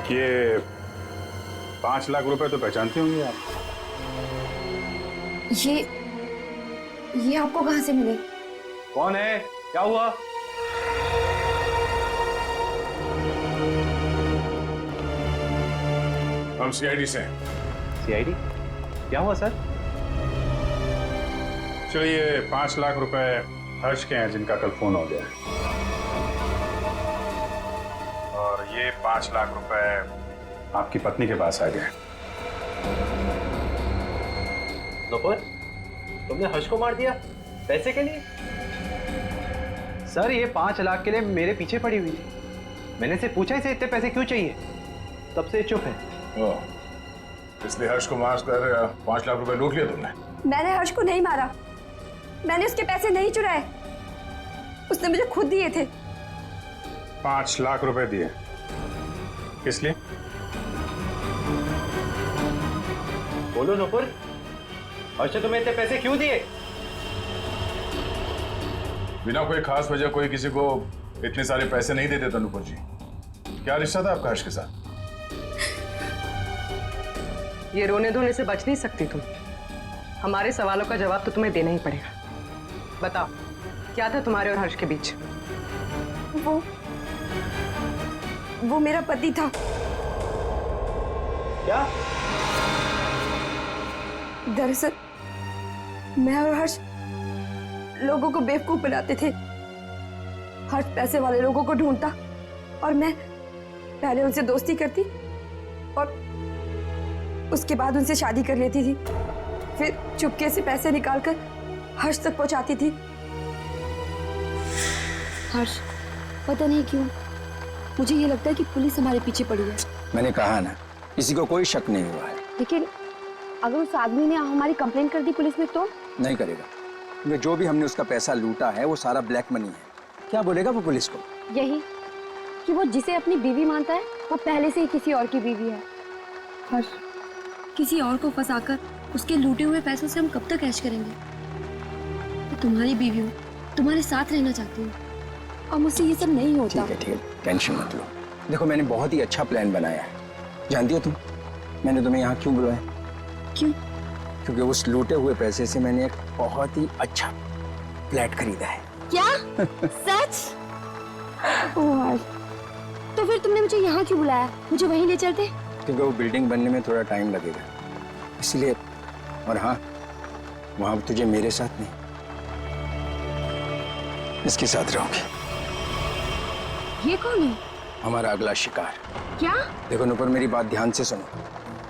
ये 5 लाख रुपए तो पहचानती होंगी आप? ये आपको कहाँ से मिले? कौन है? क्या हुआ? हम सीआईडी से हैं। सीआईडी? क्या हुआ सर? चलिए 5 लाख रुपए हर्ष के हैं जिनका कल फोन हो गया, और ये 5 लाख रुपए आपकी पत्नी के पास आ गए। नुपुर, तुमने हर्ष को मार दिया पैसे के लिए? सर ये 5 लाख के लिए मेरे पीछे पड़ी हुई थी। मैंने से पूछा इसे इतने पैसे क्यों चाहिए, तब से चुप है। इसलिए हर्ष को मार कर 5 लाख रुपए लूट लिया तुमने? मैंने हर्ष को नहीं मारा, मैंने उसके पैसे नहीं चुराए, उसने मुझे खुद दिए थे। 5 लाख रुपए दिए? किस लिए? बोलो नुपुर, हर्ष ने तुम्हें इतने पैसे क्यों दिए? बिना कोई खास वजह कोई किसी को इतने सारे पैसे नहीं दे देता नुपुर जी। क्या रिश्ता था आपका हर्ष के साथ? ये रोने धोने से बच नहीं सकती तुम। हमारे सवालों का जवाब तो तुम्हें देना ही पड़ेगा। बताओ, क्या था तुम्हारे और हर्ष के बीच? वो मेरा पति था। क्या? दरअसल मैं और हर्ष लोगों को बेवकूफ बनाते थे। हर्ष पैसे वाले लोगों को ढूंढता और मैं पहले उनसे दोस्ती करती और उसके बाद उनसे शादी कर लेती थी। फिर चुपके से पैसे निकालकर हर्ष तक पहुंचाती थी। हर्ष, पता नहीं क्यों मुझे ये लगता है कि पुलिस हमारे पीछे पड़ी है। मैंने कहा ना, किसी को कोई शक नहीं हुआ है। लेकिन अगर उस आदमी ने हमारी कंप्लेंट कर दी पुलिस में तो? नहीं करेगा, क्योंकि जो भी हमने उसका पैसा लूटा है वो सारा ब्लैक मनी है। क्या बोलेगा वो पुलिस को? यही कि वो जिसे अपनी बीवी मानता है वो पहले से ही किसी और की बीवी है। हर्ष, किसी और को फंसाकर उसके लूटे हुए पैसों से हम कब तक ऐश करेंगे? मैं तुम्हारी बीवी हूँ, तुम्हारे साथ रहना चाहती हूँ और मुझसे ये सब नहीं होता। ठीक है, टेंशन मत लो। देखो, मैंने बहुत ही अच्छा प्लान बनाया है। जानती हो तुम, मैंने तुम्हें यहाँ क्यों बुलाया? क्यों? क्योंकि उस लूटे हुए पैसे से मैंने एक बहुत ही अच्छा फ्लैट खरीदा है। क्या? सच? ओह हर्ष, तो फिर तुमने मुझे यहाँ क्यों बुलाया? मुझे वहीं ले चलते। क्योंकि वो बिल्डिंग बनने में थोड़ा टाइम लगेगा, इसलिए। और हाँ, वहां तुझे मेरे साथ नहीं, इसके साथ रहोगे। ये कौन है? हमारा अगला शिकार। क्या? देखो नुपुर, मेरी बात ध्यान से सुनो।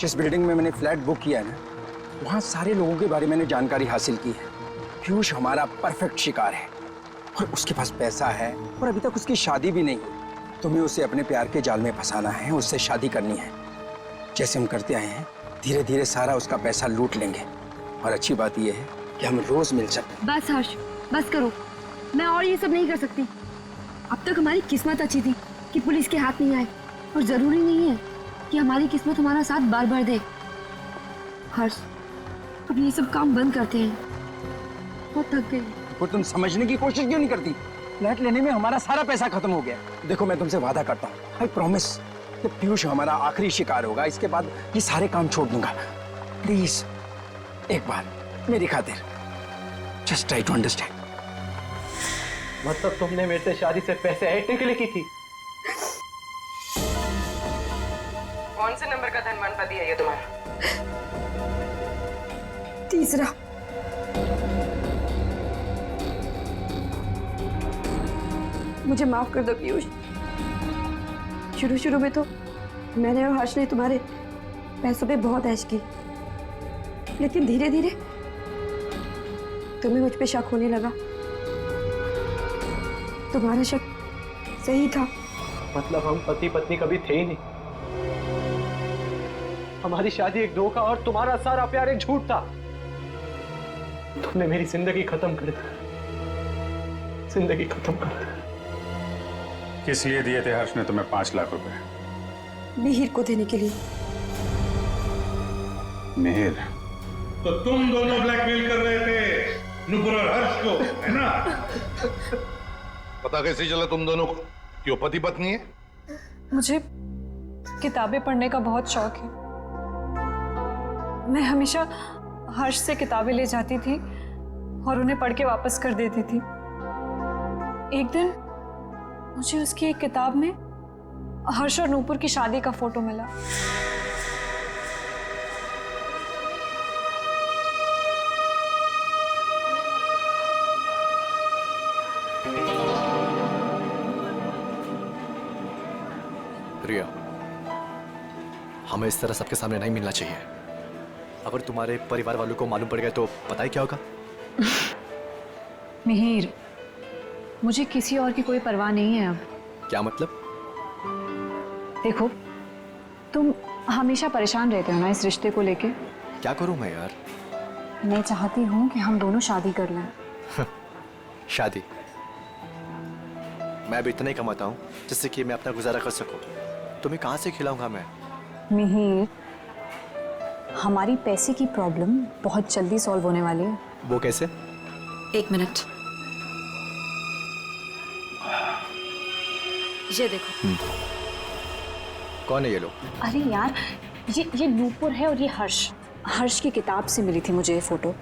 जिस बिल्डिंग में मैंने फ्लैट बुक किया है ना, वहां सारे लोगों के बारे में मैंने जानकारी हासिल की है। पीयूष हमारा परफेक्ट शिकार है और उसके पास पैसा है और अभी तक उसकी शादी भी नहीं हुई। तुम्हें उसे अपने प्यार के जाल में फंसाना है, उससे शादी करनी है। जैसे हम करते आए हैं, धीरे धीरे सारा उसका पैसा लूट लेंगे। और अच्छी बात यह है कि हम रोज मिल सकते। बस हर्ष, बस करो। मैं और ये सब नहीं कर सकती। अब तक हमारी किस्मत अच्छी थी कि पुलिस के हाथ नहीं आए, और जरूरी नहीं है कि हमारी किस्मत हमारा साथ बार बार दे। हर्ष, अब ये सब काम बंद करते हैं, बहुत थक गई। वो तुम समझने की कोशिश क्यों नहीं करती? फ्लैट लेने में हमारा सारा पैसा खत्म हो गया। देखो, मैं तुमसे वादा करता हूँ, आई प्रॉमिस, कि पीयूष हमारा आखिरी शिकार होगा। इसके बाद ये सारे काम छोड़ दूंगा। प्लीज एक बार मेरी खातिर जस्ट ट्राई टू अंडरस्टैंड। मतलब तुमने मेरे से शादी से पैसे ऐंठने के लिए की थी? कौन से नंबर का धनवान पति है ये तुम्हारा? तीसरा। मुझे माफ कर दो पीयूष। शुरू में तो मैंने और हर्ष ने तुम्हारे पैसों पे बहुत ऐश की, लेकिन धीरे धीरे तुम्हें मुझ पे शक होने लगा। तुम्हारा शक सही था। मतलब हम पति पत्नी कभी थे ही नहीं। हमारी शादी एक धोखा और तुम्हारा सारा प्यार एक झूठ था। तुमने मेरी जिंदगी खत्म कर दी, जिंदगी खत्म कर दी। किस लिए दिए थे हर्ष ने तुम्हें 5 लाख रुपए? मिहिर को देने के लिए। मिहिर? तो तुम दोनों ब्लैकमेल कर रहे थे नुपुर और हर्ष को, है ना? पता कैसे चला तुम दोनों को कि वो पति पत्नी है? किताबें पढ़ने का बहुत शौक है। मैं हमेशा हर्ष से किताबें ले जाती थी और उन्हें पढ़ के वापस कर देती थी। एक दिन मुझे उसकी एक किताब में हर्ष और नूपुर की शादी का फोटो मिला। रिया, हमें इस तरह सबके सामने नहीं मिलना चाहिए। अगर तुम्हारे परिवार वालों को मालूम पड़ गया तो पता ही क्या होगा। मिहिर, मुझे किसी और की कोई परवाह नहीं है अब। क्या मतलब? देखो, तुम हमेशा परेशान रहते हो ना इस रिश्ते को लेके। क्या करूं मैं यार? मैं चाहती हूँ कि हम दोनों शादी कर लें। शादी? मैं भी इतना ही कमाता हूँ जिससे कि मैं अपना गुजारा कर सकूं। तुम्हें कहाँ से खिलाऊंगा मैं? मिहिर, हमारी पैसे की प्रॉब्लम बहुत जल्दी सॉल्व होने वाली है। वो कैसे? एक मिनट, ये देखो। कौन है ये लोग? अरे यार, ये नूपुर है और ये हर्ष। हर्ष की किताब से मिली थी मुझे ये फोटो,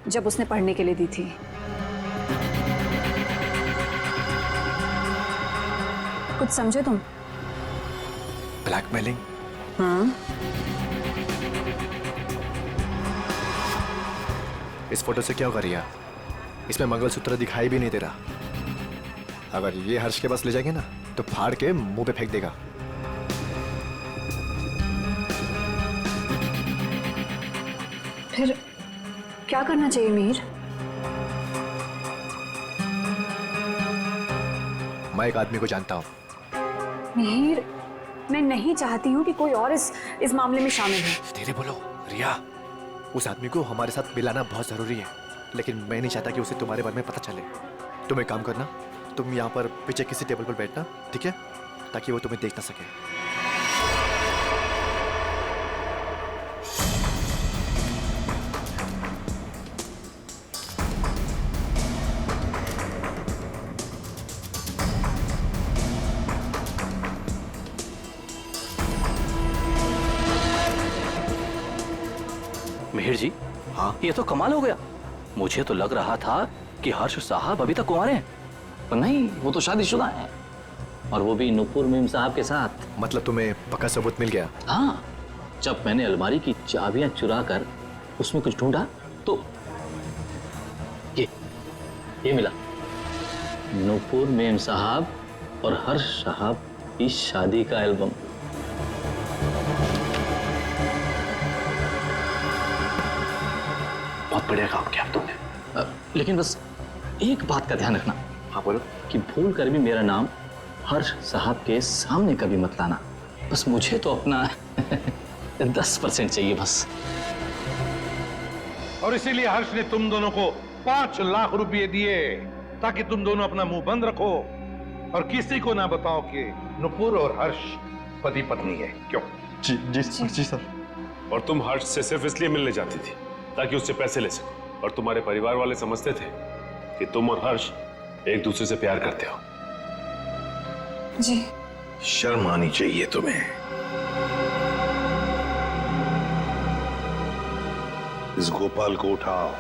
जब उसने पढ़ने के लिए दी थी। कुछ समझे तुम? ब्लैकमेलिंग? हाँ। इस फोटो से क्या होगा रिया? इसमें मंगलसूत्र दिखाई भी नहीं दे रहा। अगर ये हर्ष के पास ले जाएंगे ना तो फाड़ के मुंह पे फेंक देगा। फिर क्या करना चाहिए मिहिर? मैं एक आदमी को जानता हूँ। मिहिर, मैं नहीं चाहती हूँ कि कोई और इस मामले में शामिल हो। धीरे बोलो रिया। उस आदमी को हमारे साथ मिलाना बहुत जरूरी है, लेकिन मैं नहीं चाहता कि उसे तुम्हारे बारे में पता चले। तुम एक काम करना, तुम यहाँ पर पीछे किसी टेबल पर बैठना, ठीक है? ताकि वो तुम्हें देख ना सके। मिहिर जी, हाँ? ये तो कमाल हो गया। मुझे तो लग रहा था कि हर्ष साहब अभी तक कुंवारे हैं, पर नहीं, वो तो शादीशुदा हैं, और वो भी नूपुर मीम साहब के साथ। मतलब तुम्हें पक्का सबूत मिल गया? हाँ, जब मैंने अलमारी की चाबियां चुरा कर उसमें कुछ ढूंढा तो ये मिला। नूपुर मीम साहब और हर्ष साहब की शादी का एल्बम। बहुत बढ़िया काम किया तुमने। लेकिन बस एक बात का ध्यान रखना। हाँ बोलो। कि भूल कर भी मेरा नाम हर्ष साहब के सामने कभी मत लाना। बस मुझे तो अपना 10% चाहिए बस। और इसीलिए हर्ष ने तुम दोनों को 5 लाख रुपए दिए ताकि तुम दोनों अपना मुंह बंद रखो और किसी को ना बताओ कि नुपुर और हर्ष पति पत्नी है। क्यों? जी जी जी सर। और तुम हर्ष से सिर्फ इसलिए मिलने जाती थी ताकि उससे पैसे ले सको, और तुम्हारे परिवार वाले समझते थे कि तुम और हर्ष एक दूसरे से प्यार करते हो। जी। शर्म आनी चाहिए तुम्हें। इस गोपाल को उठाओ।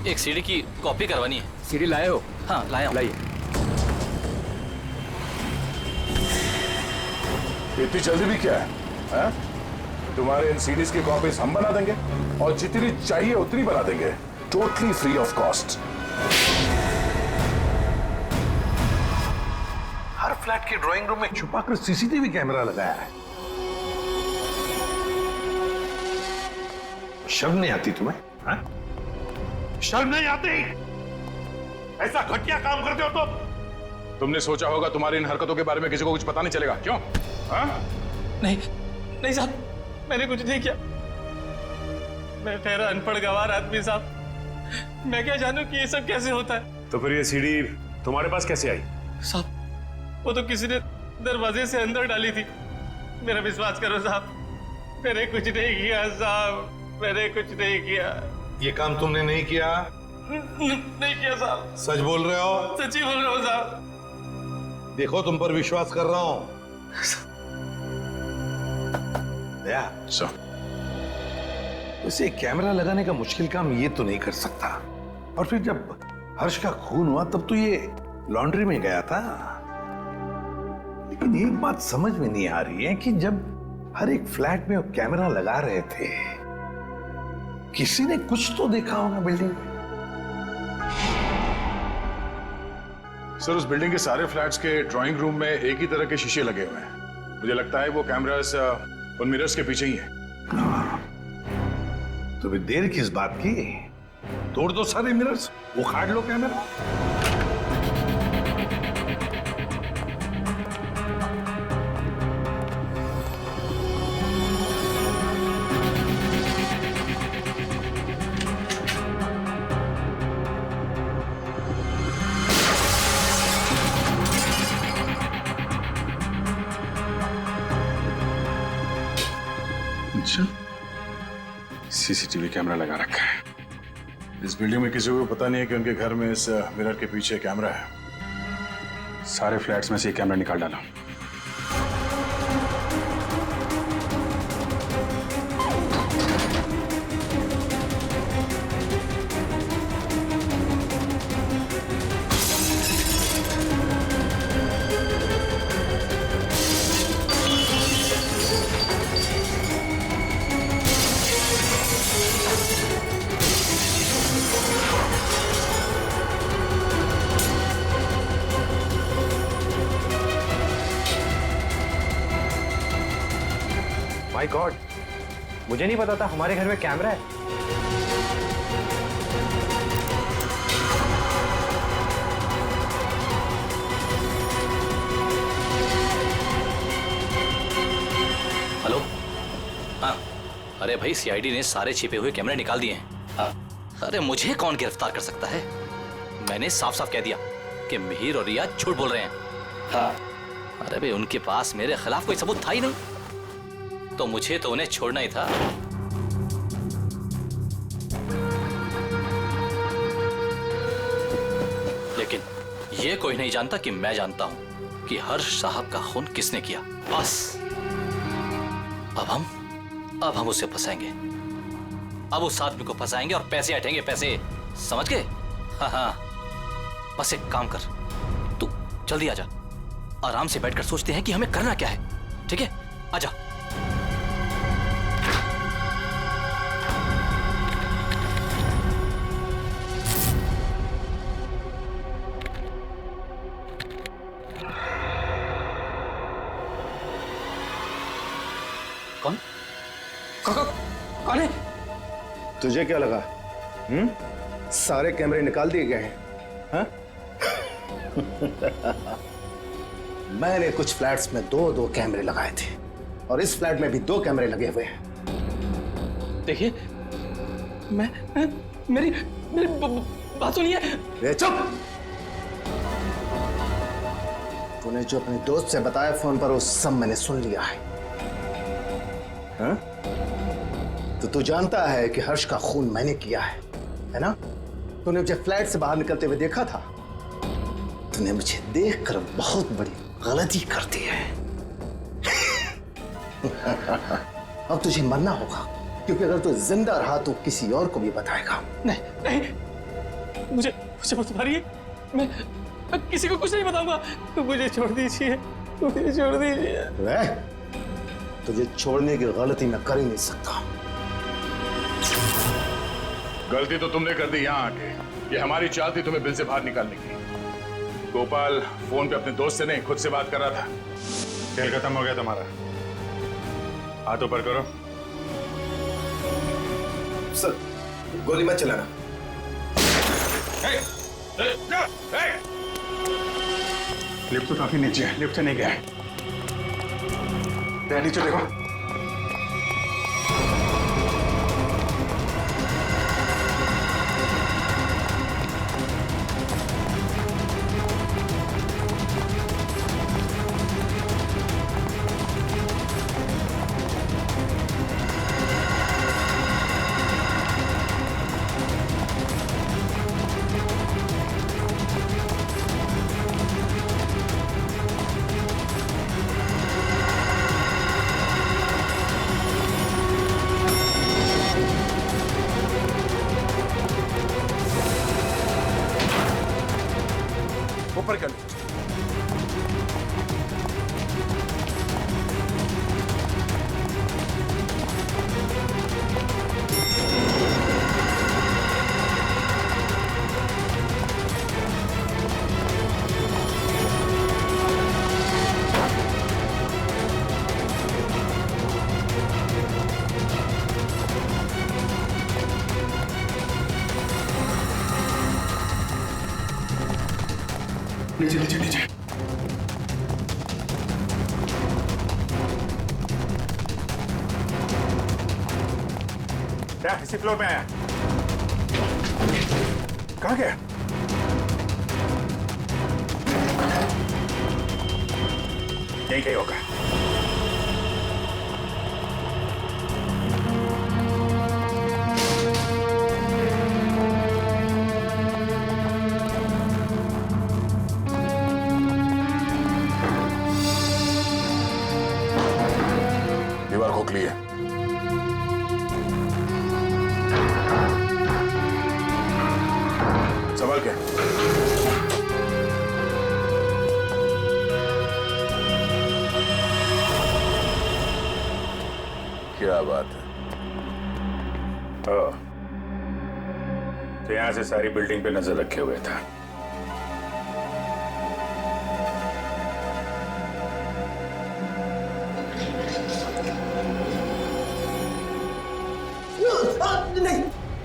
एक सीडी की कॉपी करवानी है। सीडी लाए हो? हाँ, लाया हूं। लाइए। इतनी जल्दी भी क्या है? तुम्हारे इन सीडीज की कॉपीज हम बना देंगे और जितनी चाहिए उतनी बना देंगे, totally free of cost. Her flat के ड्राइंग रूम में छुपाकर सीसीटीवी कैमरा लगाया है। शर्म नहीं आती तुम्हें? हा? शर्म नहीं आती? ऐसा घटिया काम करते हो तुम? तुमने सोचा होगा तुम्हारी इन हरकतों के बारे में किसी को कुछ पता नहीं चलेगा, क्यों? हाँ? नहीं साहब, मैंने कुछ नहीं किया। मैं ठहरा अनपढ़ गंवार आदमी साहब। मैं क्या जानूं कि ये सब कैसे होता है। तो फिर ये सीडी तुम्हारे पास कैसे आई? साहब, वो तो किसी ने दरवाजे से अंदर डाली थी। मेरा विश्वास करो साहब, मैंने कुछ नहीं किया साहब, मैंने कुछ नहीं किया। ये काम तुमने नहीं किया? नहीं किया साहब। सच बोल रहे हो? सच्ची बोल रहा हूँ साहब। देखो तुम पर विश्वास कर रहा हूं। दया, उसे कैमरा लगाने का मुश्किल काम ये तो नहीं कर सकता। और फिर जब हर्ष का खून हुआ तब तो ये लॉन्ड्री में गया था। लेकिन एक बात समझ में नहीं आ रही है कि जब हर एक फ्लैट में वो कैमरा लगा रहे थे, किसी ने कुछ तो देखा होगा बिल्डिंग में। सर, उस बिल्डिंग के सारे फ्लैट्स के ड्राइंग रूम में एक ही तरह के शीशे लगे हुए हैं। मुझे लगता है वो कैमरास उन मिरर्स के पीछे ही है। तो फिर देर किस बात की? तोड़ दो सारे मिरर्स, उखाड़ लो कैमरा। अच्छा, सीसीटीवी कैमरा लगा रखा है इस बिल्डिंग में। किसी को पता नहीं है कि उनके घर में इस मिरर के पीछे कैमरा है। सारे फ्लैट्स में से ये कैमरा निकाल डाला। माय गॉड, मुझे नहीं पता था हमारे घर में कैमरा है। हेलो। हाँ, अरे भाई, सीआईडी ने सारे छिपे हुए कैमरे निकाल दिए हैं। हाँ। अरे मुझे कौन गिरफ्तार कर सकता है? मैंने साफ साफ कह दिया कि मिहिर और रियाज झूठ बोल रहे हैं। हाँ। अरे भाई, उनके पास मेरे खिलाफ कोई सबूत था ही नहीं, तो मुझे तो उन्हें छोड़ना ही था। लेकिन ये कोई नहीं जानता कि मैं जानता हूं कि हर्ष साहब का खून किसने किया। बस अब हम उसे फंसाएंगे। अब उस आदमी को फंसाएंगे और पैसे हटेंगे, पैसे। समझ गए? हाँ हाँ, बस एक काम कर, तू जल्दी आजा। आराम से बैठकर सोचते हैं कि हमें करना क्या है। ठीक है, आजा। कौन है? तुझे क्या लगा? सारे कैमरे निकाल दिए गए हैं? हाँ? मैंने कुछ फ्लैट्स में दो कैमरे लगाए थे और इस फ्लैट में भी 2 कैमरे लगे हुए हैं। देखिए, मेरी बात सुनिए। चुप! तूने जो अपने दोस्त से बताया फोन पर, वो सब मैंने सुन लिया है। हाँ? तो तू जानता है कि हर्ष का खून मैंने किया है ना? तूने मुझे फ्लैट से बाहर निकलते हुए देखा था। तूने मुझे देखकर बहुत बड़ी गलती कर दी है। अब तुझे मरना होगा, क्योंकि अगर तू जिंदा रहा तो किसी और को भी बताएगा। नहीं, मुझे मत मारिए। मैं किसी को कुछ नहीं बताऊंगा। मुझे छोड़ दीजिए, मुझे छोड़ दीजिए। तुझे छोड़ने की गलती मैं कर ही नहीं सकता। गलती तो तुमने कर दी यहाँ आके। ये हमारी चाल थी तुम्हें बिल से बाहर निकालने की। गोपाल फोन पे अपने दोस्त से नहीं, खुद से बात कर रहा था। खेल खत्म हो गया तुम्हारा। हाथ ऊपर करो। सर, गोली मत चलाना। लिफ्ट तो काफी नीचे है, लिफ्ट से नहीं गया है। नीचे देखो। ऊपर कर लो। नीचे नीचे नीचे। क्या इसी फ्लोर में आया? कहाँ गया? यहीं कहीं होगा। दीवार खोखली है। सवाल क्या? क्या बात है? ओह, तो यहां से सारी बिल्डिंग पे नजर रखे हुए था। नहीं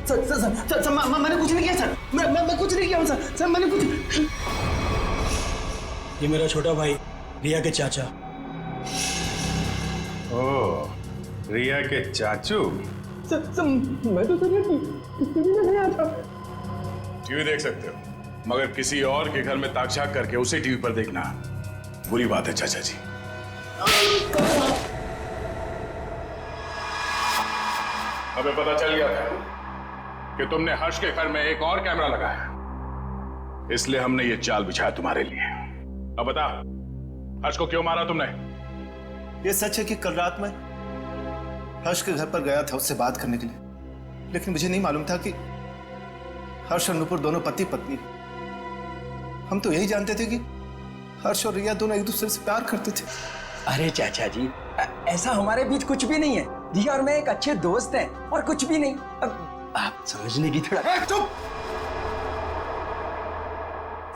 sir sir sir sir, sir मैंने कुछ नहीं किया सर। मैं कुछ नहीं किया हूँ सर। सर मैंने कुछ। ये मेरा छोटा भाई रिया के चाचा। ओह, रिया के चाचू। सर मैं तो सर टीवी में गया था। टीवी देख सकते हो, मगर किसी और के घर में ताक-झाक करके उसे टीवी पर देखना बुरी बात है चाचा जी। हमें पता चल गया था कि तुमने हर्ष के घर में एक और कैमरा लगाया, इसलिए हमने ये चाल बिछाया तुम्हारे लिए। अब बता, हर्ष को क्यों मारा तुमने? ये सच है कि कल रात में हर्ष के घर पर गया था उससे बात करने के लिए, लेकिन मुझे नहीं मालूम था कि हर्ष और नुपुर दोनों पति पत्नी। हम तो यही जानते थे कि हर्ष और रिया दोनों एक दूसरे से प्यार करते थे। अरे चाचा जी, ऐसा हमारे बीच कुछ भी नहीं है। रिया और मैं एक अच्छे दोस्त हैं और कुछ भी नहीं। अब आप समझने की थोड़ा। चुप!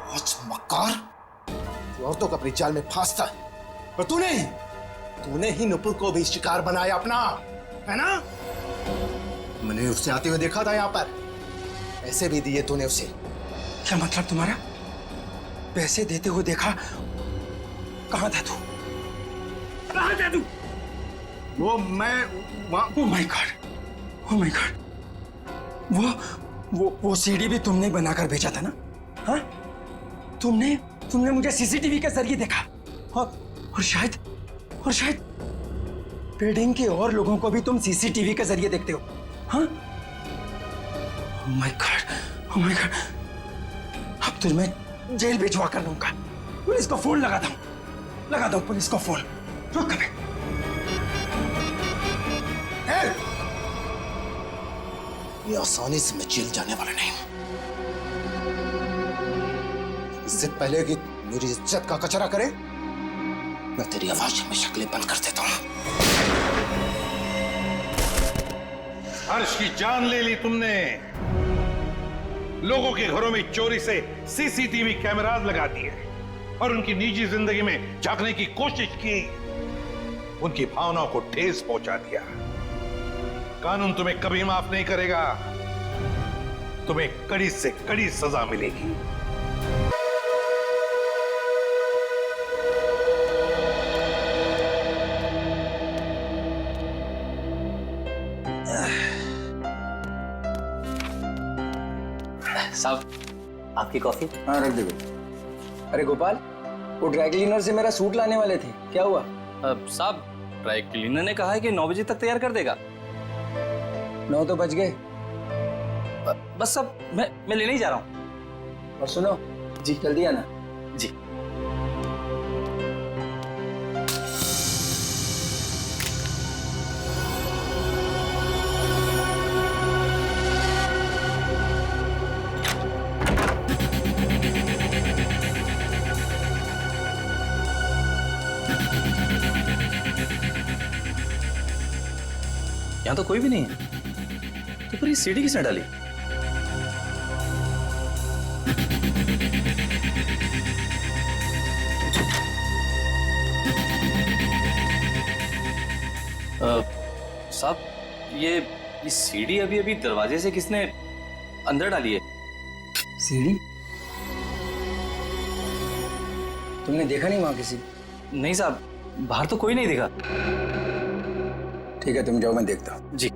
बहुत मक्कार, तू औरतों को अपनी जाल में फांसता है, और तूने ही नुपुर को भी शिकार बनाया अपना, है ना? मैंने उससे आते हुए देखा था यहाँ पर, पैसे भी दिए तूने उसे। क्या मतलब तुम्हारा? पैसे देते हुए देखा? कहाँ था तू? कहाँ था तू? वो मैं oh my God, oh my God, वो सीडी भी तुमने ही बनाकर भेजा था ना? हाँ, तुमने मुझे सीसीटीवी के जरिए देखा, और शायद बिल्डिंग के और लोगों को भी तुम सीसीटीवी के जरिए देखते हो। हाँ, oh my God, oh my God, अब तो मैं जेल भिजवा कर लूंगा। पुलिस को फोन लगा दो पुलिस को फोन। रुक कभी। ये आसानी से मैं जेल जाने वाला नहीं हूं। इससे पहले कि मेरी इज्जत का कचरा करे, मैं तेरी आवाज में शक्लें बंद कर देता हूं। हर्ष की जान ले ली तुमने। लोगों के घरों में चोरी से सीसीटीवी कैमरास लगा दिए और उनकी निजी जिंदगी में झांकने की कोशिश की। उनकी भावनाओं को ठेस पहुंचा दिया। कानून तुम्हें कभी माफ नहीं करेगा। तुम्हें कड़ी से कड़ी सजा मिलेगी। साहब, आपकी कॉफी। हाँ, रख दे। अरे गोपाल, वो ड्राई क्लीनर से मेरा सूट लाने वाले थे, क्या हुआ? साहब, ड्राई क्लीनर ने कहा है कि 9 बजे तक तैयार कर देगा। 9 तो बज गए। बस अब मैं लेने ही जा रहा हूँ। और सुनो जी, जल्दी आना जी। यहाँ तो कोई भी नहीं है। तो फिर ये सीढ़ी किसने डाली? साहब, ये सीढ़ी अभी अभी दरवाजे से किसने अंदर डाली है? सीढ़ी? तुमने देखा नहीं वहां किसी? नहीं साहब, बाहर तो कोई नहीं दिखा। ठीक है, तुम जाओ, मैं देखता हूँ। जी।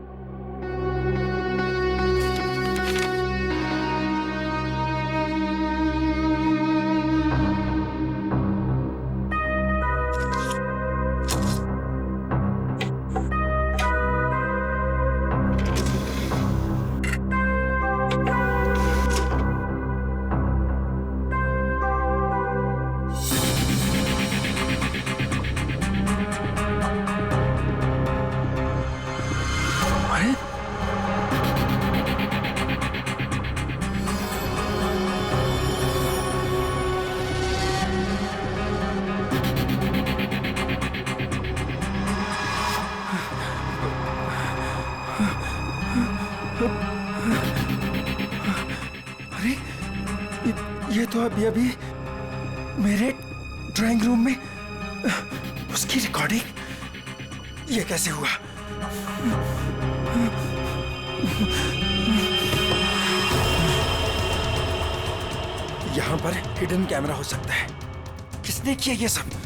ये तो अभी अभी मेरे ड्राइंग रूम में उसकी रिकॉर्डिंग, ये कैसे हुआ? यहां पर हिडन कैमरा हो सकता है। किसने किया ये सब?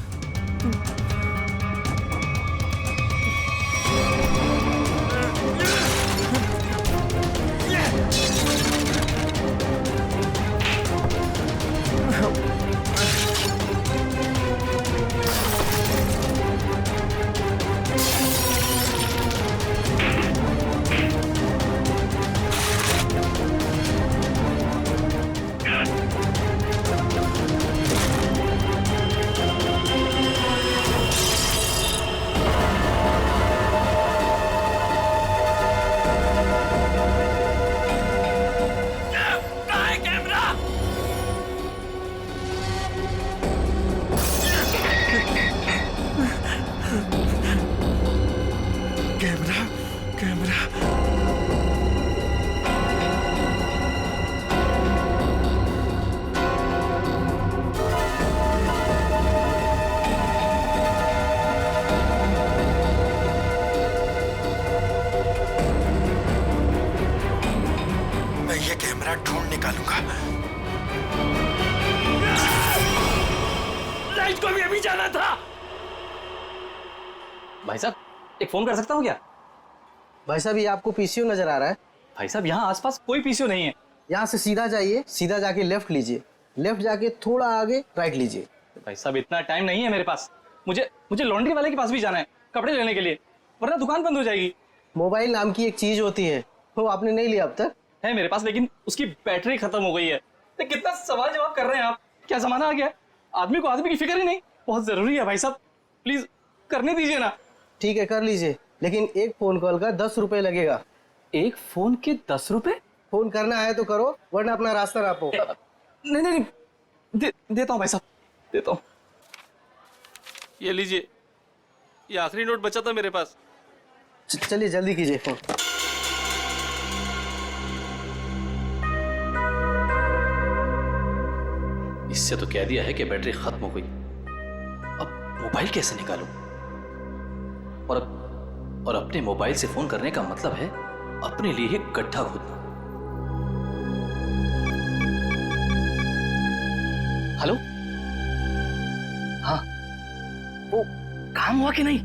ढूंढ निकालूंगा। लाइट को भी अभी जाना था। भाई साहब, एक फोन कर सकता हूँ क्या? भाई साहब, ये आपको पीसीओ नजर आ रहा है? भाई साहब, यहाँ आसपास कोई पीसीओ नहीं है। यहाँ से सीधा जाइए, सीधा जाके लेफ्ट लीजिए, लेफ्ट जाके थोड़ा आगे राइट लीजिए। भाई साहब, इतना टाइम नहीं है मेरे पास। मुझे लॉन्ड्री वाले के पास भी जाना है कपड़े लेने के लिए, वरना दुकान बंद हो जाएगी। मोबाइल नाम की एक चीज होती है, वो आपने नहीं लिया अब तक? है मेरे पास, लेकिन उसकी बैटरी खत्म हो गई है। तो कितना सवाल जवाब कर रहे हैं आप? क्या जमाना आ गया? आदमी को आदमी की फिक्र ही नहीं। बहुत जरूरी है भाई साहब, प्लीज करने दीजिए ना। ठीक है, कर लीजिए, लेकिन एक फोन कॉल का 10 रुपए लगेगा। एक फोन के 10 रुपए? फोन करना है तो करो, वरना अपना रास्ता नापो। नहीं, देता हूँ भाई साहब, देता हूँ। ये लीजिए, ये आखिरी नोट बचा था मेरे पास। चलिए जल्दी कीजिए फोन। इससे तो कह दिया है कि बैटरी खत्म हो गई। अब मोबाइल कैसे निकालूं? और अपने मोबाइल से फोन करने का मतलब है अपने लिए ही गड्ढा खोदना। हेलो, हाँ, वो काम हुआ कि नहीं?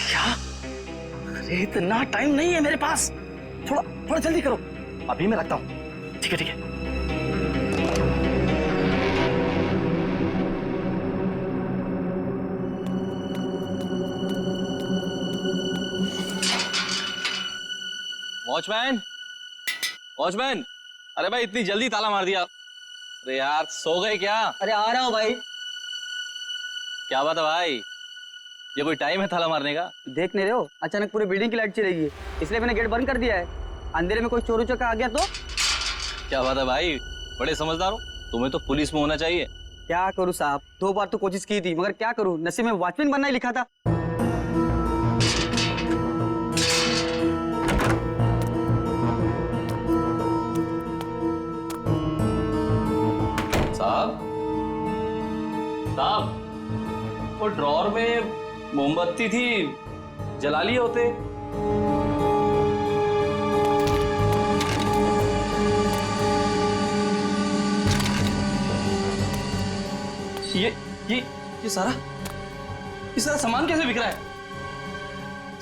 क्या? अरे इतना टाइम नहीं है मेरे पास, थोड़ा जल्दी करो। अभी मैं रखता हूं। ठीक है। वॉचमैन, अरे भाई इतनी जल्दी ताला मार दिया? अरे यार, सो गए क्या? अरे आ रहा हूँ भाई। क्या बात है भाई, ये कोई टाइम है ताला मारने का? देख नहीं रहे हो, अचानक पूरी बिल्डिंग की लाइट चली गई, इसलिए मैंने गेट बंद कर दिया है। अंधेरे में कोई चोर उचक्का आ गया तो? क्या बात है भाई, बड़े समझदार हो। तुम्हें तो पुलिस में होना चाहिए। क्या करूँ साहब, 2 बार तो कोशिश की थी, मगर क्या करूँ, नसीब में वॉचमैन बनना ही लिखा था। साहब, वो ड्रॉर में मोमबत्ती थी, जला लिए होते। ये सारा सामान कैसे बिक रहा है?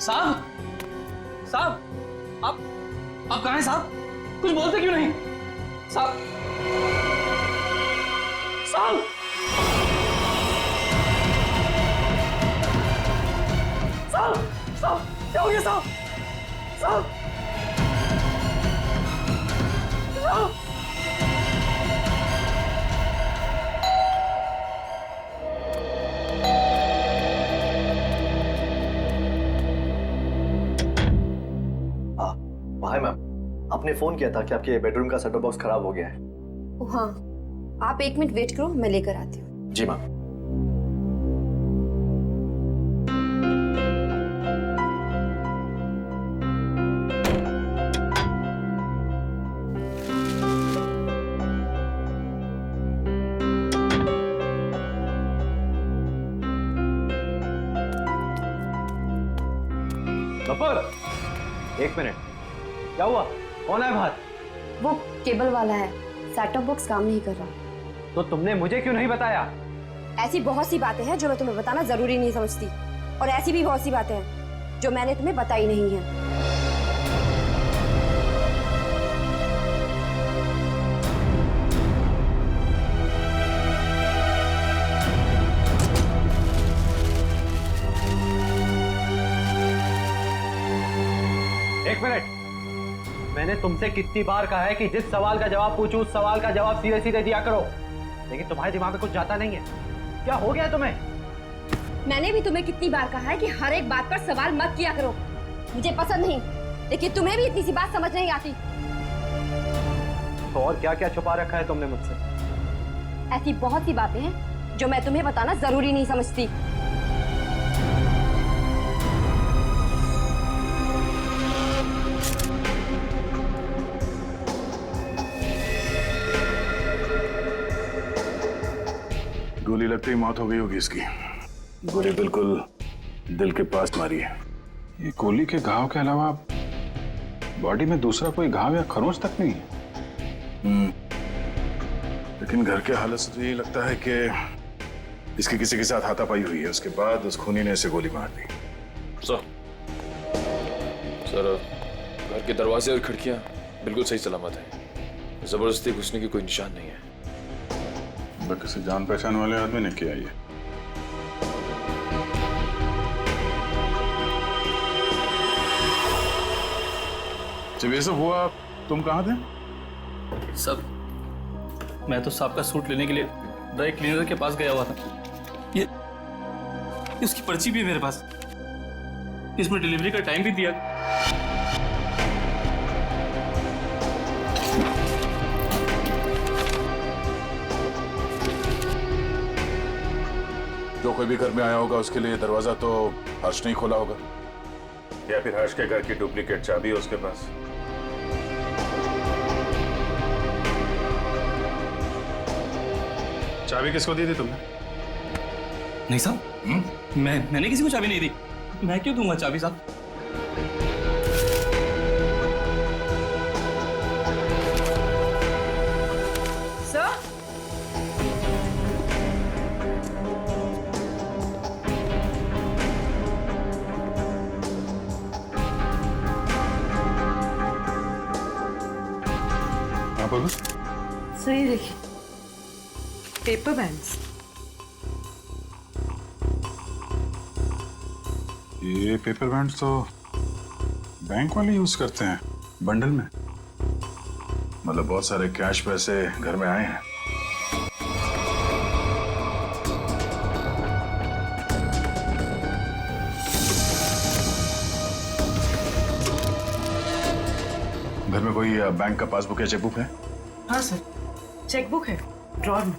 साहब, साहब, आप कहाँ हैं साहब? कुछ बोलते क्यों नहीं? साहब, साहब, साहब, साहब, क्या हो गया साहब? साहब, साहब, हाय मैम, आपने फोन किया था कि आपके बेडरूम का सेटअप बॉक्स खराब हो गया है। हाँ, आप 1 मिनट वेट करो, मैं लेकर आती हूँ। जी मैम। नफर, 1 मिनट, क्या हुआ? कौन है बाहर? वो केबल वाला है, सेटअप बॉक्स काम नहीं कर रहा। तो तुमने मुझे क्यों नहीं बताया? ऐसी बहुत सी बातें हैं जो मैं तुम्हें बताना जरूरी नहीं समझती, और ऐसी भी बहुत सी बातें हैं जो मैंने तुम्हें बताई नहीं है। एक मिनट, मैंने तुमसे कितनी बार कहा है कि जिस सवाल का जवाब पूछूं उस सवाल का जवाब सीधे सीधे दिया करो, लेकिन तुम्हारे दिमाग में कुछ जाता नहीं है। क्या हो गया तुम्हें? मैंने भी तुम्हें कितनी बार कहा है कि हर एक बात पर सवाल मत किया करो। मुझे पसंद नहीं, लेकिन तुम्हें भी इतनी सी बात समझ नहीं आती। तो और क्या क्या छुपा रखा है तुमने मुझसे? ऐसी बहुत सी बातें हैं जो मैं तुम्हें बताना जरूरी नहीं समझती। गोली लगते ही मौत हो गई होगी इसकी। गोली बिल्कुल दिल के पास मारी है। ये गोली के घाव के अलावा बॉडी में दूसरा कोई घाव या खरोंच तक नहीं है। लेकिन घर के हालत से तो यही लगता है कि इसकी किसी के साथ हाथापाई हुई है, उसके बाद उस खूनी ने इसे गोली मार दी। सर, घर के दरवाजे और खिड़कियां बिल्कुल सही सलामत हैं। जबरदस्ती घुसने की कोई निशान नहीं है। किसी जान पहचान वाले आदमी ने किया ये। जब ये सब हुआ तुम कहाँ थे? सब, मैं तो साहब का सूट लेने के लिए ड्राई क्लीनर के पास गया हुआ था। ये उसकी पर्ची भी है मेरे पास, इसमें डिलीवरी का टाइम भी दिया। जो कोई भी घर में आया होगा उसके लिए दरवाजा तो हर्ष नहीं खोला होगा, या फिर हर्ष के घर की डुप्लीकेट चाबी है उसके पास। चाबी किसको दी थी तुमने? नहीं साहब, मैंने किसी को चाबी नहीं दी। मैं क्यों दूंगा चाबी साहब? सर, हाँ बोलो। सही देखिए, पेपर बैंड्स। ये पेपर बैंड्स तो बैंक वाले यूज करते हैं बंडल में। मतलब बहुत सारे कैश पैसे घर में आए हैं। घर में कोई बैंक का पासबुक या चेकबुक है? हाँ सर, चेकबुक है ड्रॉर में।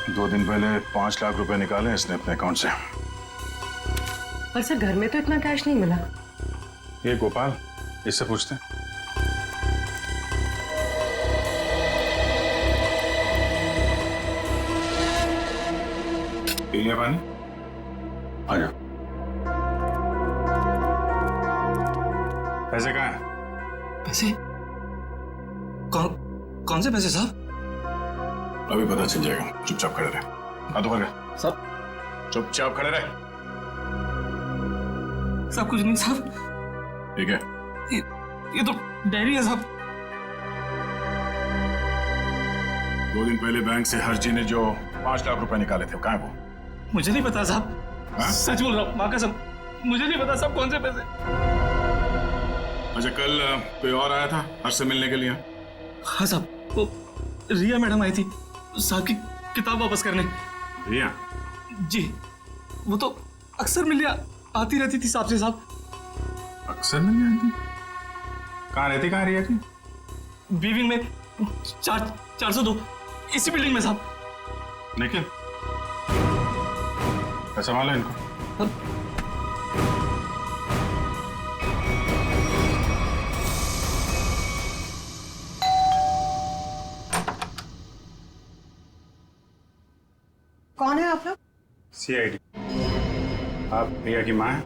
दो दिन पहले 5 लाख रुपए निकाले इसने अपने अकाउंट से। पर सर, घर में तो इतना कैश नहीं मिला। ये गोपाल इससे पूछते हैं। पी लिया पानी? आ जाओ। पैसे कहाँ हैं? पैसे? कौन से पैसे साहब? अभी पता चल जाएगा, चुपचाप खड़े रहे। हाथ ऊपर कर। सब चुपचाप खड़े रहे। सब कुछ नहीं साहब। ठीक है। ये तो डायरी है साहब। 2 दिन पहले बैंक से हर्ष जी ने जो 5 लाख रुपए निकाले थे, कहाँ है वो? मुझे नहीं पता साहब। सच बोल रहा हूँ, माँ कसम, मुझे नहीं पता साहब कौन से पैसे। अच्छा, कल कोई और आया था हर्ष से मिलने के लिए? हाँ साहब, वो रिया मैडम आई थी साहब की किताब वापस करने। रिया? जी, वो तो अक्सर मिलने आती रहती थी साहब से साहब। अक्सर मिलने आती? कहाँ रहती, कहाँ रिया की? बीविंग में 402, इसी बिल्डिंग में साहब। लेकिन पैसा माला इनको? कौन है आप लोग? CID। आप रिया की माँ हैं?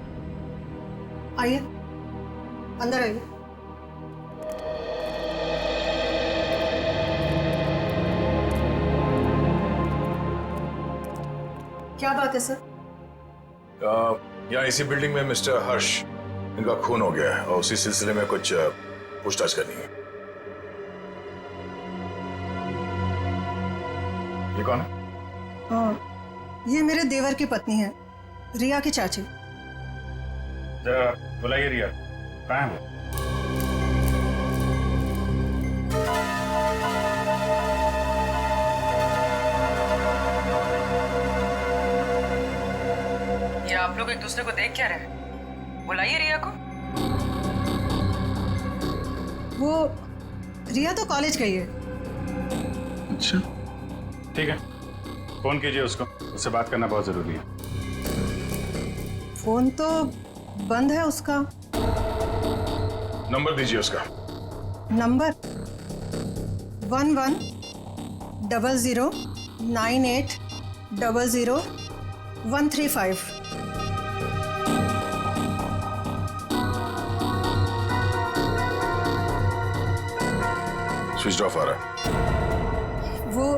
आइए, अंदर आइए। क्या बात है सर? यहाँ इसी बिल्डिंग में मिस्टर हर्ष, इनका खून हो गया है और उसी सिलसिले में कुछ पूछताछ करनी है। ये कौन है? ये मेरे देवर की पत्नी है, रिया की चाची। जरा बुलाइए रिया, कहाँ है वो? ये आप लोग एक दूसरे को देख क्या रहे? बुलाइए रिया को। वो रिया तो कॉलेज गई है। अच्छा, ठीक है, फोन कीजिए उसको, उससे बात करना बहुत जरूरी है। फोन तो बंद है उसका। नंबर दीजिए उसका। नंबर 110098000135। स्विच ऑफ आ रहा है। वो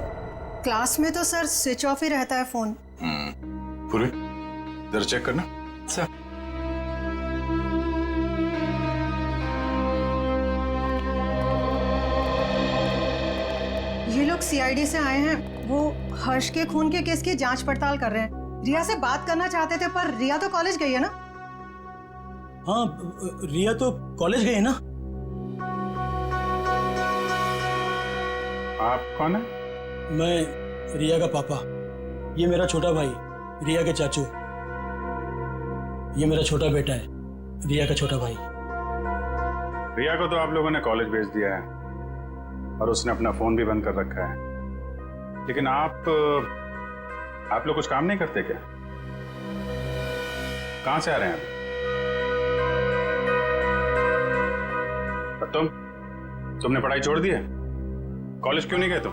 क्लास में तो सर स्विच ऑफ ही रहता है फोन। पूरी जरा चेक करना सर। ये लोग CID से आए हैं, वो हर्ष के खून के केस की जांच पड़ताल कर रहे हैं। रिया से बात करना चाहते थे, पर रिया तो कॉलेज गई है ना। हाँ, रिया तो कॉलेज गई है ना। आप कौन है? मैं रिया का पापा, ये मेरा छोटा भाई रिया के चाचू, ये मेरा छोटा बेटा है रिया का छोटा भाई। रिया को तो आप लोगों ने कॉलेज भेज दिया है और उसने अपना फोन भी बंद कर रखा है, लेकिन आप लोग कुछ काम नहीं करते क्या? कहां से आ रहे हैं आप? तुमने पढ़ाई छोड़ दी है? कॉलेज क्यों नहीं गए तुम?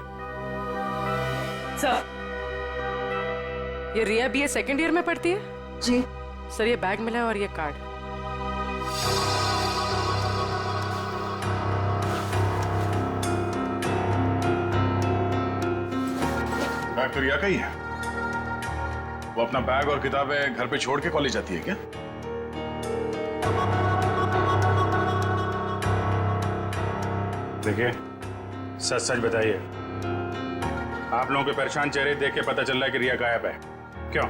सर, ये रिया BA सेकेंड ईयर में पढ़ती है? जी सर, ये बैग मिला है और ये कार्ड। बैग तो रिया का ही है। वो अपना बैग और किताबें घर पे छोड़ के कॉलेज जाती है क्या? देखिए, सच सच बताइए, आप लोगों के परेशान चेहरे देख के पता चल रहा है कि रिया गायब है। क्यों?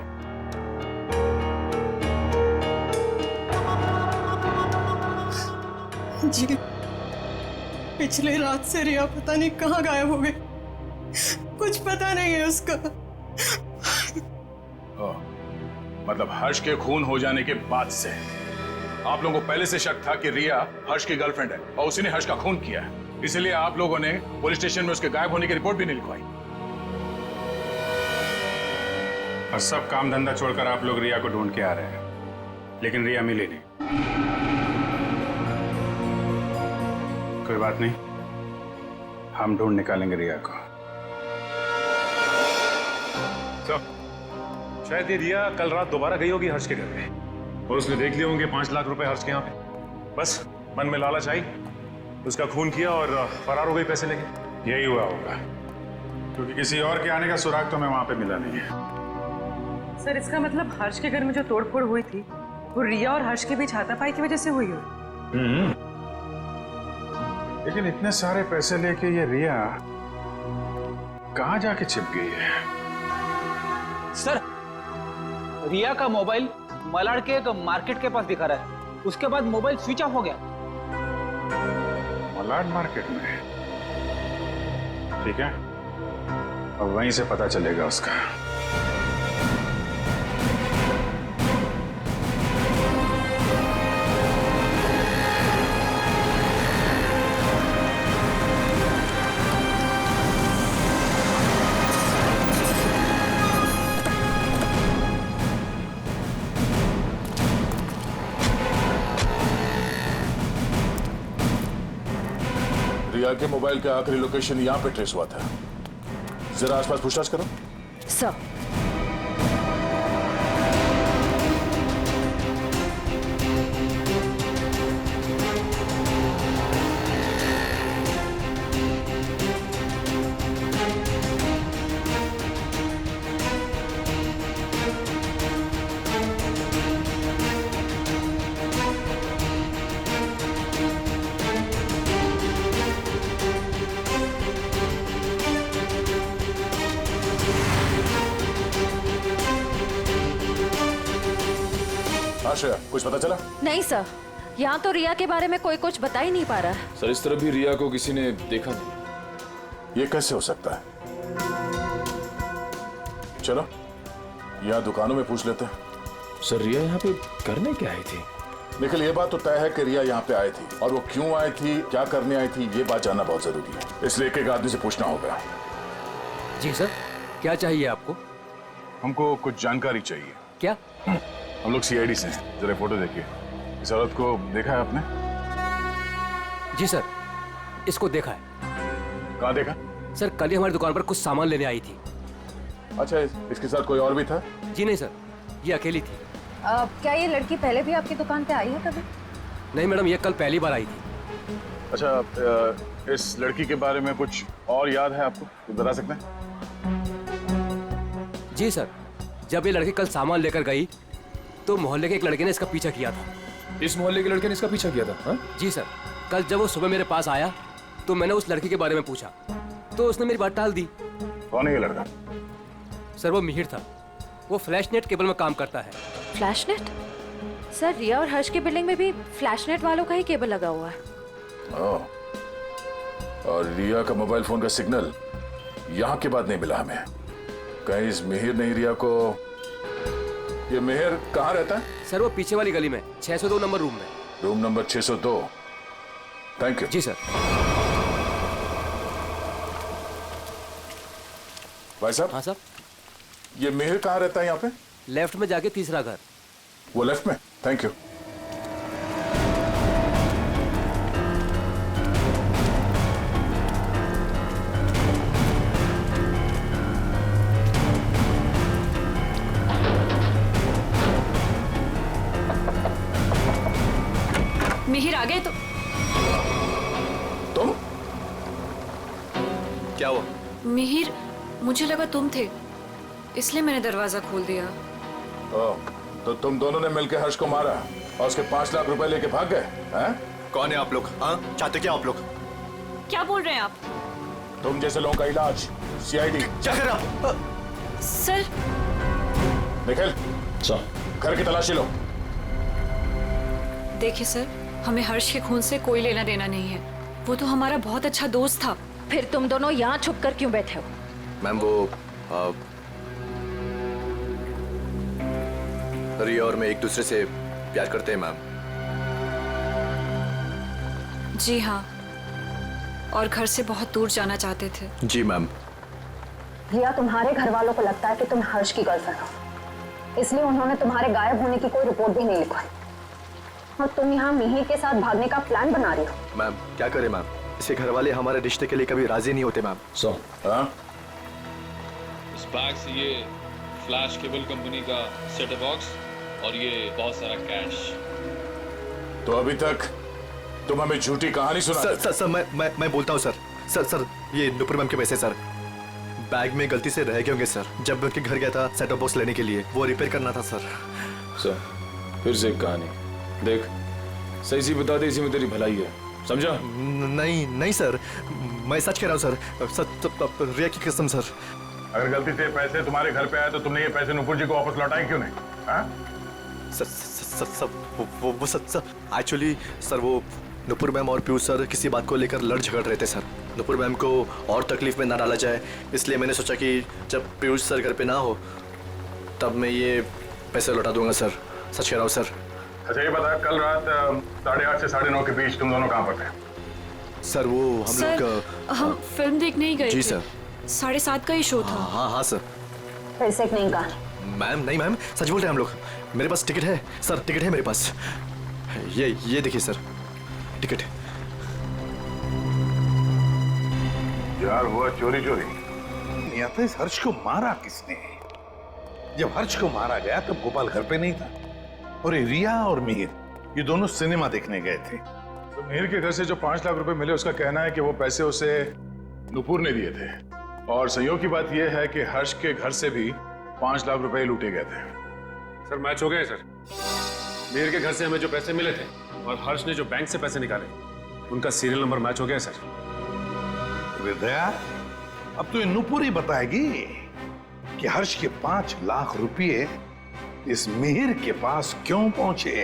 जी, पिछले रात से रिया पता नहीं कहाँ गायब हो गई, कुछ पता नहीं है उसका। मतलब हर्ष के खून हो जाने के बाद से आप लोगों को पहले से शक था कि रिया हर्ष की गर्लफ्रेंड है और उसी ने हर्ष का खून किया है, इसलिए आप लोगों ने पुलिस स्टेशन में उसके गायब होने की रिपोर्ट भी नहीं लिखवाई। और सब काम धंधा छोड़कर आप लोग रिया को ढूंढ के आ रहे हैं, लेकिन रिया मिली नहीं। कोई बात नहीं, हम ढूंढ निकालेंगे रिया को। तो शायद ये रिया कल रात दोबारा गई होगी हर्ष के घर में और उसने देख लिए होंगे 5 लाख रुपए हर्ष के यहाँ पे। बस मन में लालच आई, उसका खून किया और फरार हो गई पैसे लेके। यही हुआ होगा, क्योंकि किसी और के आने का सुराग तो हमें वहां पे मिला नहीं है। सर इसका मतलब हर्ष के घर में जो तोड़फोड़ हुई थी वो रिया और हर्ष के बीच हाथापाई की वजह से हुई हो। लेकिन इतने सारे पैसे लेके ये रिया कहाँ जाके छिप गई है? सर रिया का मोबाइल मलाड के एक मार्केट के पास दिखा रहा है, उसके बाद मोबाइल स्विच ऑफ हो गया। मलाड मार्केट में? ठीक है, अब वहीं से पता चलेगा उसका। रिया के मोबाइल का आखिरी लोकेशन यहाँ पे ट्रेस हुआ था। जरा आसपास पूछताछ करो। सर आश्रया, कुछ पता चला? नहीं सर, यहाँ तो रिया के बारे में कोई कुछ बता ही नहीं पा रहा है। सर इस तरह भी रिया को किसी ने देखा नहीं। ये कैसे हो सकता है? चलो यहाँ दुकानों में पूछ लेते हैं। सर रिया यहाँ पे करने क्या आई थी? निखिल, ये बात तो तय है कि रिया यहाँ पे आई थी, और वो क्यों आई थी, क्या करने आई थी, ये बात जानना बहुत जरूरी है। इसलिए एक एक आदमी से पूछना होगा। जी सर, क्या चाहिए आपको? हमको कुछ जानकारी चाहिए। क्या? हम लोग सीआईडी से हैं, जरा फोटो देखिए। इस औरत को देखा है आपने? जी सर, इसको देखा है। कहाँ देखा? सर कल ही हमारी दुकान पर कुछ सामान लेने आई थी। अच्छा, इसके साथ कोई और भी था? जी नहीं सर, ये अकेली थी। क्या ये लड़की पहले भी आपकी दुकान पे आई है कभी? नहीं मैडम, ये कल पहली बार आई थी। अच्छा, इस लड़की के बारे में कुछ और याद है आपको, कुछ बता सकते हैं? जी सर, जब ये लड़की कल सामान लेकर गई तो मोहल्ले के एक लड़के ने इसका पीछा किया था। इस मोहल्ले के लड़के ने इसका पीछा किया था? हाँ? जी सर, कल जब वो सुबह मेरे पास आया तो मैंने उस लड़की के बारे में पूछा तो उसने मेरी बात टाल दी। कौन है ये लड़का? सर वो मिहिर था, वो फ्लैश नेट केबल में काम करता है। Flash net? सर रिया और हर्ष की बिल्डिंग में भी फ्लैश नेट वालों का ही केबल लगा हुआ है। और रिया का मोबाइल फोन का सिग्नल यहाँ के बाद नहीं मिला हमें। कहीं इस मिहिर ने रिया को... ये मिहिर कहाँ रहता है? सर वो पीछे वाली गली में 602 नंबर रूम में। Room number 602। Thank you. जी सर। भाई साहब। हाँ सर। ये मिहिर कहाँ रहता है यहाँ पे? लेफ्ट में जाके तीसरा घर। वो लेफ्ट में? Thank you. मिहिर आ गए तो? तुम? क्या हुआ? मिहिर, मुझे लगा तुम थे, इसलिए मैंने दरवाजा खोल दिया। तो तुम दोनों ने मिलकर हर्ष को मारा और उसके 5 लाख रुपए लेके भाग गए हैं? कौन है आप लोग? हाँ, चाहते क्या आप लोग? क्या बोल रहे हैं आप? तुम जैसे लोगों का इलाज सीआईडी। क्या कर रहे आप? सर। निखिल, घर की तलाशी लो। देखिए सर, हमें हर्ष के खून से कोई लेना देना नहीं है, वो तो हमारा बहुत अच्छा दोस्त था। फिर तुम दोनों यहाँ छुप कर क्यों बैठे हो? मैम वो रिया और मैं एक दूसरे से प्यार करते हैं मैम। जी हाँ, और घर से बहुत दूर जाना चाहते थे। जी मैम। रिया, तुम्हारे घर वालों को लगता है कि तुम हर्ष की गर्लफ्रेंड हो, इसलिए उन्होंने तुम्हारे गायब होने की कोई रिपोर्ट भी नहीं लिखवाई और तुम यहाँ मिहिर के साथ भागने का प्लान बना रही हो। मैम क्या करें मैम, इसके घर वाले हमारे रिश्ते के लिए कभी राजी नहीं होते मैम। इस बैग से ये फ्लैश केबल कंपनी का सेट बॉक्स और ये बहुत सारा कैश। तो अभी तक तुम हमें झूठी कहानी सुना। सर मैं बोलता हूँ सर ये नुपुर मैम के पैसे सर बैग में गलती से रह गए होंगे सर। जब मैं उनके घर गया था सेट बॉक्स लेने के लिए, वो रिपेयर करना था सर। फिर से एक कहानी देख, सही सी बता दे, इसी में तेरी भलाई है, समझा? नहीं सर, मैं सच कह रहा हूँ सर, रिया की कसम सर। अगर गलती से पैसे तुम्हारे घर पे आए तो तुमने ये पैसे नुपुर जी को वापस लौटाए क्यों नहीं? एक्चुअली सर वो नुपुर मैम और पीयूष सर किसी बात को लेकर लड़ झगड़ रहे थे सर। नुपुर मैम को और तकलीफ में ना डाला जाए, इसलिए मैंने सोचा कि जब पीयूष सर घर पे ना हो तब मैं ये पैसे लौटा दूंगा सर। सच कह रहा हूँ सर। अच्छा ये बता, कल रात 8:30 से 9:30 के बीच तुम दोनों कहाँ पर थे? सर वो हम लोग हम फिल्म देखने ही गए जी थे। सर। 7:30 का ही शो था। हाँ सर। फिर से नहीं कहा। मैम नहीं मैम, सच बोल रहे हैं हम लोग। मेरे पास टिकट है सर, टिकट है मेरे पास। ये देखिए सर, टिकट। यार हुआ चोरी नहीं आता। इस हर्ष को मारा किसने? जब हर्ष को मारा गया तब गोपाल घर पे नहीं था, और ये रिया और मिहिर ये दोनों सिनेमा देखने गए थे। तो मिहिर के घर से जो 5 लाख रुपए मिले, उसका कहना है कि वो पैसे उसे नुपुर ने दिए थे। और संयोग की बात यह है कि हर्ष के घर से भी 5 लाख रुपए लूटे गए थे। सर मैच हो गए सर। मिहिर के घर से हमें जो पैसे मिले थे और हर्ष ने जो बैंक से पैसे निकाले, उनका सीरियल नंबर मैच हो गया सर। हृदया, अब तो ये नुपुर ही बताएगी कि हर्ष के 5 लाख रुपए इस मिहिर के पास क्यों पहुंचे।